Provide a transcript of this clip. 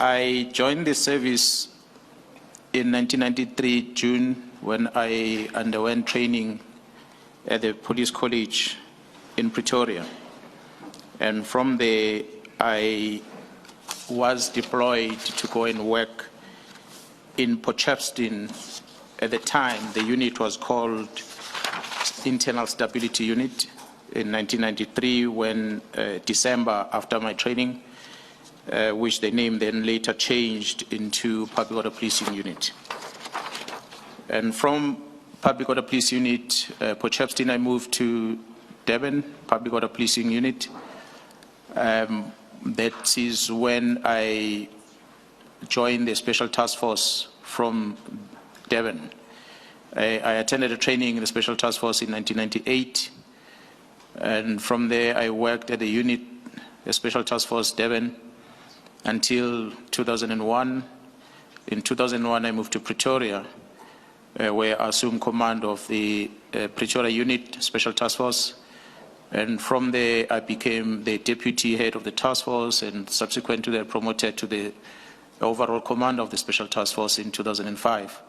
I joined the service in 1993, June, when I underwent training at the Police College in Pretoria. And from there, I was deployed to go and work in Potchefstroom. At the time, the unit was called Internal Stability Unit. In 1993, when December, after my training, which the name then later changed into Public Order Policing Unit. And from Public Order Policing Unit, Potchefstroom, I moved to Durban, Public Order Policing Unit. That is when I joined the Special Task Force from Durban. I attended a training in the Special Task Force in 1998, and from there I worked at the unit, the Special Task Force Durban, until 2001. In 2001, I moved to Pretoria, where I assumed command of the Pretoria unit, Special Task Force. And from there, I became the deputy head of the task force, and subsequent to that, promoted to the overall command of the Special Task Force in 2005.